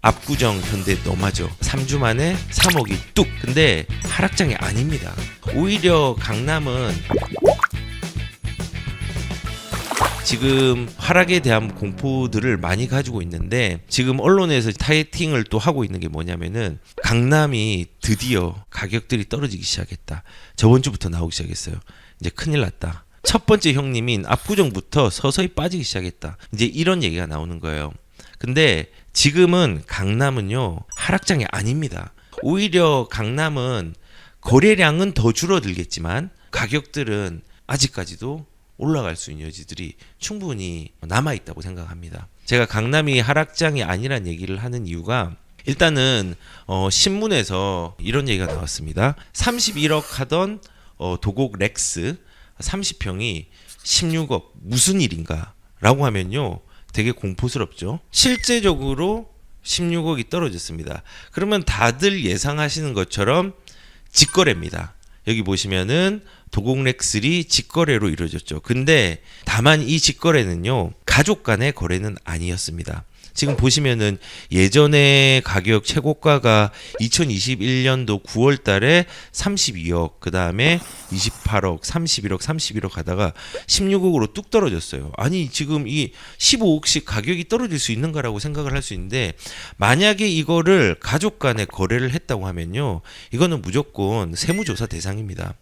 압구정 현대 너마저 3주 만에 3억이 뚝. 근데 하락장이 아닙니다. 오히려 강남은 지금 하락에 대한 공포들을 많이 가지고 있는데, 지금 언론에서 타겟팅을 또 하고 있는 게 뭐냐면은 강남이 드디어 가격들이 떨어지기 시작했다. 저번 주부터 나오기 시작했어요. 이제 큰일 났다. 첫 번째 형님인 압구정부터 서서히 빠지기 시작했다. 이제 이런 얘기가 나오는 거예요. 근데 지금은 강남은요, 하락장이 아닙니다. 오히려 강남은 거래량은 더 줄어들겠지만 가격들은 아직까지도 올라갈 수 있는 여지들이 충분히 남아있다고 생각합니다. 제가 강남이 하락장이 아니란 얘기를 하는 이유가, 일단은 신문에서 이런 얘기가 나왔습니다. 31억 하던 도곡 렉스 30평이 16억 무슨 일인가 라고 하면요, 되게 공포스럽죠. 실제적으로 16억이 떨어졌습니다. 그러면 다들 예상하시는 것처럼 직거래입니다. 여기 보시면은 도곡렉슬이 직거래로 이루어졌죠. 근데 다만 이 직거래는요, 가족 간의 거래는 아니었습니다. 지금 보시면은 예전에 가격 최고가가 2021년도 9월 달에 32억, 그 다음에 28억, 31억, 31억 하다가 16억으로 뚝 떨어졌어요. 아니, 지금 이 15억씩 가격이 떨어질 수 있는가라고 생각을 할 수 있는데, 만약에 이거를 가족 간에 거래를 했다고 하면요, 이거는 무조건 세무조사 대상입니다.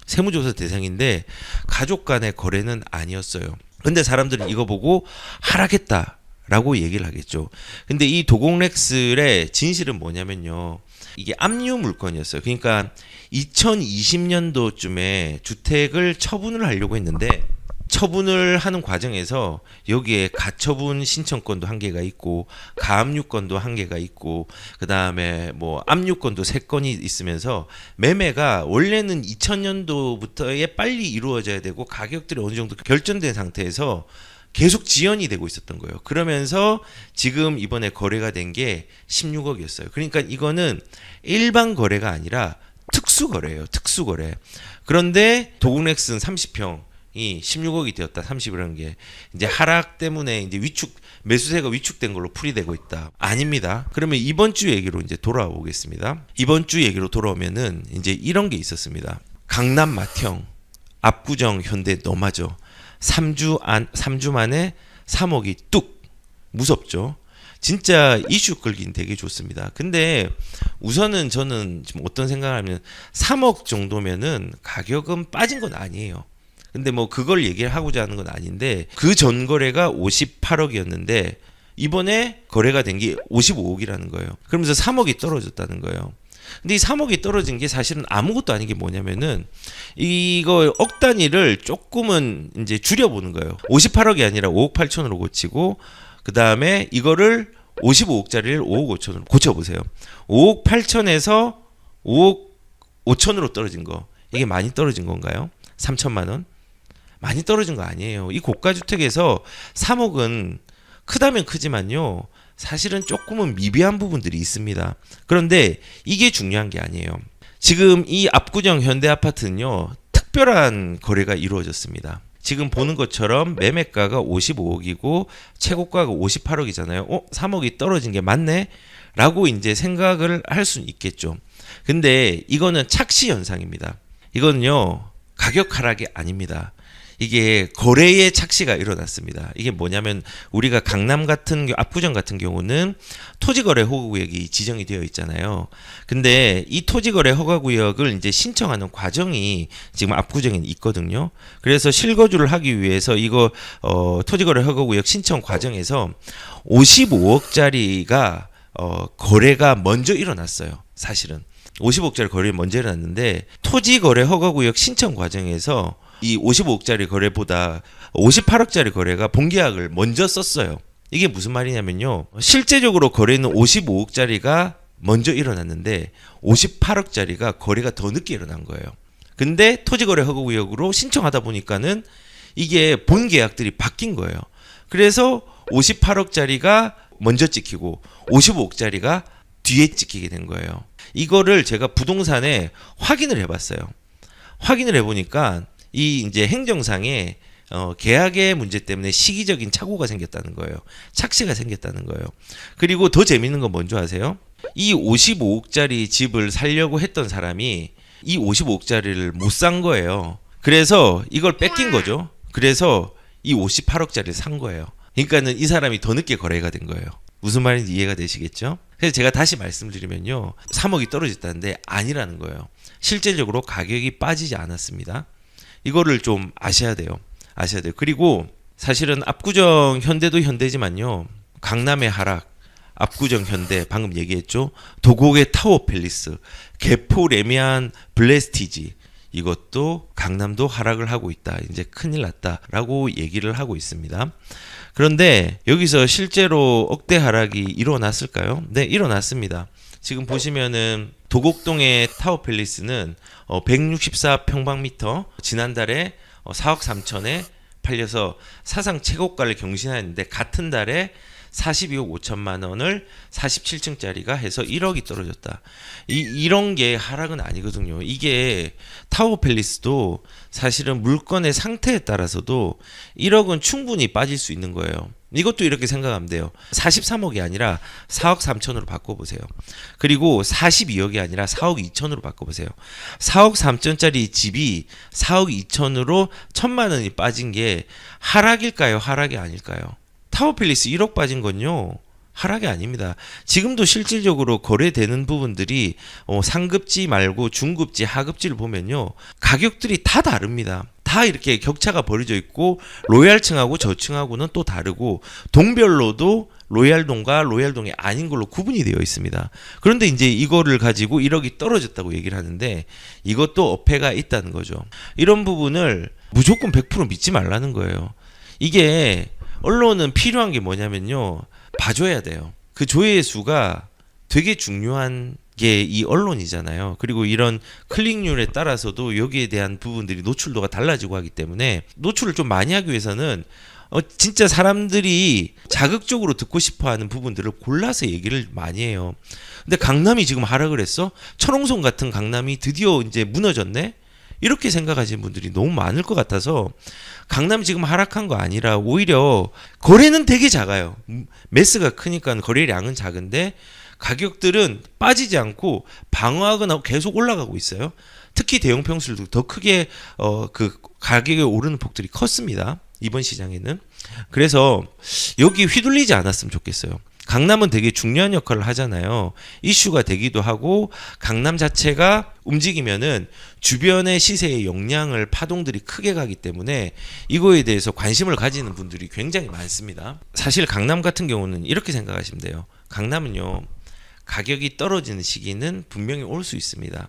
세무조사 대상인데 가족 간의 거래는 아니었어요. 근데 사람들은 이거 보고 하락했다 라고 얘기를 하겠죠. 근데 이 도곡렉슬의 진실은 뭐냐면요, 이게 압류 물건이었어요. 그러니까 2020년도쯤에 주택을 처분을 하려고 했는데, 처분을 하는 과정에서 여기에 가처분 신청권도 한계가 있고 가압류권도 한계가 있고, 그 다음에 뭐 압류권도 3건이 있으면서 매매가 원래는 2000년도부터에 빨리 이루어져야 되고 가격들이 어느 정도 결정된 상태에서 계속 지연이 되고 있었던 거예요. 그러면서 지금 이번에 거래가 된 게 16억이었어요. 그러니까 이거는 일반 거래가 아니라 특수거래예요. 특수거래. 그런데 도곡렉스는 30평 이 16억이 되었다. 30이라는 게 이제 하락 때문에 이제 매수세가 위축된 걸로 풀이되고 있다. 아닙니다. 그러면 이번 주 얘기로 이제 돌아오겠습니다. 이번 주 얘기로 돌아오면은 이제 이런 게 있었습니다. 강남 맏형, 압구정 현대 너마저 3주 만에 3억이 뚝. 무섭죠? 진짜 이슈 끌긴 되게 좋습니다. 근데 우선은 저는 지금 어떤 생각을 하면 3억 정도면은 가격은 빠진 건 아니에요. 근데 뭐 그걸 얘기를 하고자 하는 건 아닌데, 그 전 거래가 58억이었는데 이번에 거래가 된 게 55억이라는 거예요. 그러면서 3억이 떨어졌다는 거예요. 근데 이 3억이 떨어진 게 사실은 아무것도 아닌 게 뭐냐면은, 이거 억 단위를 조금은 이제 줄여보는 거예요. 58억이 아니라 5억 8천으로 고치고, 그 다음에 이거를 55억짜리를 5억 5천으로 고쳐보세요. 5억 8천에서 5억 5천으로 떨어진 거, 이게 많이 떨어진 건가요? 3천만 원? 많이 떨어진 거 아니에요. 이 고가주택에서 3억은 크다면 크지만요, 사실은 조금은 미비한 부분들이 있습니다. 그런데 이게 중요한 게 아니에요. 지금 이 압구정 현대아파트는요, 특별한 거래가 이루어졌습니다. 지금 보는 것처럼 매매가가 55억이고 최고가가 58억이잖아요. 3억이 떨어진 게 맞네? 라고 이제 생각을 할 수는 있겠죠. 근데 이거는 착시 현상입니다. 이거는요, 가격 하락이 아닙니다. 이게 거래의 착시가 일어났습니다. 이게 뭐냐면, 우리가 강남 같은 압구정 같은 경우는 토지거래 허가구역이 지정이 되어 있잖아요. 근데 이 토지거래 허가구역을 이제 신청하는 과정이 지금 압구정에 있거든요. 그래서 실거주를 하기 위해서 이거 토지거래 허가구역 신청 과정에서 55억짜리가 거래가 먼저 일어났어요. 사실은 55억짜리 거래가 먼저 일어났는데, 토지거래 허가구역 신청 과정에서 이 55억짜리 거래보다 58억짜리 거래가 본계약을 먼저 썼어요. 이게 무슨 말이냐면요, 실제적으로 거래는 55억짜리가 먼저 일어났는데 58억짜리가 거래가 더 늦게 일어난 거예요. 근데 토지거래 허가구역으로 신청하다 보니까는 이게 본계약들이 바뀐 거예요. 그래서 58억짜리가 먼저 찍히고 55억짜리가 뒤에 찍히게 된 거예요. 이거를 제가 부동산에 확인을 해봤어요. 확인을 해보니까 이 이제 행정상에 계약의 문제 때문에 시기적인 착오가 생겼다는 거예요. 착시가 생겼다는 거예요. 그리고 더 재밌는 건 뭔지 아세요? 이 55억짜리 집을 살려고 했던 사람이 이 55억짜리를 못 산 거예요. 그래서 이걸 뺏긴 거죠. 그래서 이 58억짜리를 산 거예요. 그러니까는 이 사람이 더 늦게 거래가 된 거예요. 무슨 말인지 이해가 되시겠죠? 그래서 제가 다시 말씀드리면요. 3억이 떨어졌다는데 아니라는 거예요. 실질적으로 가격이 빠지지 않았습니다. 이거를 좀 아셔야 돼요. 아셔야 돼요. 그리고 사실은 압구정 현대도 현대지만요. 강남의 하락, 압구정 현대 방금 얘기했죠. 도곡의 타워 팰리스, 개포 레미안 블레스티지 이것도 강남도 하락을 하고 있다. 이제 큰일 났다라고 얘기를 하고 있습니다. 그런데 여기서 실제로 억대 하락이 일어났을까요? 네, 일어났습니다. 지금 보시면은 도곡동의 타워 팰리스는 164평방미터 지난달에 4억 3천에 팔려서 사상 최고가를 경신했는데 같은 달에 42억 5천만 원을 47층짜리가 해서 1억이 떨어졌다. 이런 게 하락은 아니거든요. 이게 타워 팰리스도 사실은 물건의 상태에 따라서도 1억은 충분히 빠질 수 있는 거예요. 이것도 이렇게 생각하면 돼요. 43억이 아니라 4억 3천으로 바꿔보세요. 그리고 42억이 아니라 4억 2천으로 바꿔보세요. 4억 3천짜리 집이 4억 2천으로 1천만 원이 빠진 게 하락일까요? 하락이 아닐까요? 타워 팰리스 1억 빠진 건요. 하락이 아닙니다. 지금도 실질적으로 거래되는 부분들이 상급지 말고 중급지, 하급지를 보면요. 가격들이 다 다릅니다. 다 이렇게 격차가 벌어져 있고 로얄층하고 저층하고는 또 다르고 동별로도 로얄동과 로얄동이 아닌 걸로 구분이 되어 있습니다. 그런데 이제 이거를 가지고 1억이 떨어졌다고 얘기를 하는데 이것도 어폐가 있다는 거죠. 이런 부분을 무조건 100% 믿지 말라는 거예요. 이게 언론은 필요한 게 뭐냐면요. 봐줘야 돼요. 그 조회수가 되게 중요한 게 이 언론이잖아요. 그리고 이런 클릭률에 따라서도 여기에 대한 부분들이 노출도가 달라지고 하기 때문에 노출을 좀 많이 하기 위해서는 진짜 사람들이 자극적으로 듣고 싶어하는 부분들을 골라서 얘기를 많이 해요. 근데 강남이 지금 하락을 했어? 철옹성 같은 강남이 드디어 이제 무너졌네? 이렇게 생각하시는 분들이 너무 많을 것 같아서 강남이 지금 하락한 거 아니라 오히려 거래는 되게 작아요. 매스가 크니까 거래량은 작은데 가격들은 빠지지 않고 방어하거나 계속 올라가고 있어요. 특히 대형 평수들도 더 크게 그 가격이 오르는 폭들이 컸습니다. 이번 시장에는. 그래서 여기 휘둘리지 않았으면 좋겠어요. 강남은 되게 중요한 역할을 하잖아요. 이슈가 되기도 하고 강남 자체가 움직이면은 주변의 시세의 영향을 파동들이 크게 가기 때문에 이거에 대해서 관심을 가지는 분들이 굉장히 많습니다. 사실 강남 같은 경우는 이렇게 생각하시면 돼요. 강남은요. 가격이 떨어지는 시기는 분명히 올 수 있습니다.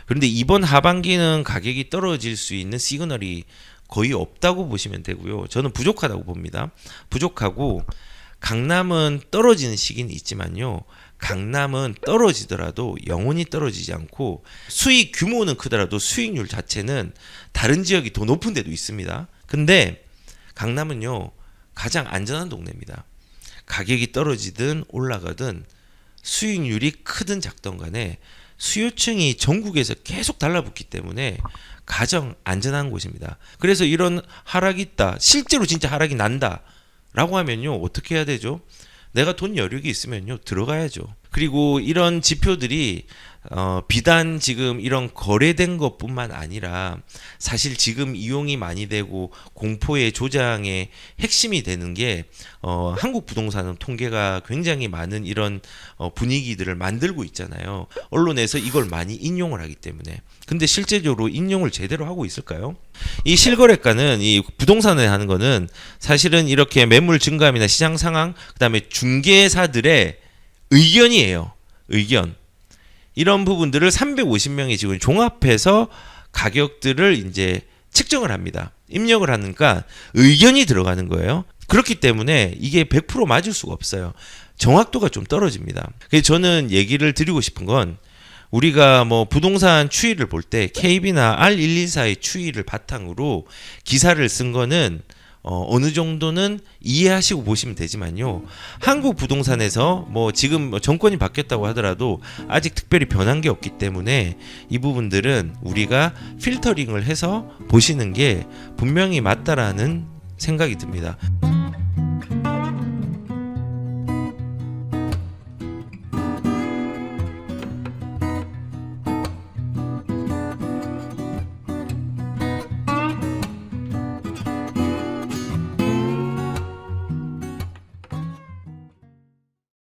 그런데 이번 하반기는 가격이 떨어질 수 있는 시그널이 거의 없다고 보시면 되고요. 저는 부족하다고 봅니다. 부족하고 강남은 떨어지는 시기는 있지만요. 강남은 떨어지더라도 영원히 떨어지지 않고 수익 규모는 크더라도 수익률 자체는 다른 지역이 더 높은 데도 있습니다. 근데 강남은요. 가장 안전한 동네입니다. 가격이 떨어지든 올라가든 수익률이 크든 작든 간에 수요층이 전국에서 계속 달라붙기 때문에 가장 안전한 곳입니다. 그래서 이런 하락이 있다. 실제로 진짜 하락이 난다. 라고 하면요. 어떻게 해야 되죠? 내가 돈 여력이 있으면요. 들어가야죠. 그리고 이런 지표들이 비단 지금 이런 거래된 것뿐만 아니라 사실 지금 이용이 많이 되고 공포의 조장의 핵심이 되는 게 한국 부동산은 통계가 굉장히 많은 이런 분위기들을 만들고 있잖아요. 언론에서 이걸 많이 인용을 하기 때문에. 근데 실제적으로 인용을 제대로 하고 있을까요? 이 실거래가는 이 부동산에 하는 거는 사실은 이렇게 매물 증감이나 시장 상황, 그다음에 중개사들의 의견이에요. 의견. 이런 부분들을 350명이 지금 종합해서 가격들을 이제 측정을 합니다. 입력을 하니까 의견이 들어가는 거예요. 그렇기 때문에 이게 100% 맞을 수가 없어요. 정확도가 좀 떨어집니다. 그래서 저는 얘기를 드리고 싶은 건 우리가 뭐 부동산 추이를 볼 때 KB나 R124의 추이를 바탕으로 기사를 쓴 거는 어느 정도는 이해하시고 보시면 되지만요. 한국 부동산에서 뭐 지금 뭐 정권이 바뀌었다고 하더라도 아직 특별히 변한 게 없기 때문에 이 부분들은 우리가 필터링을 해서 보시는 게 분명히 맞다라는 생각이 듭니다.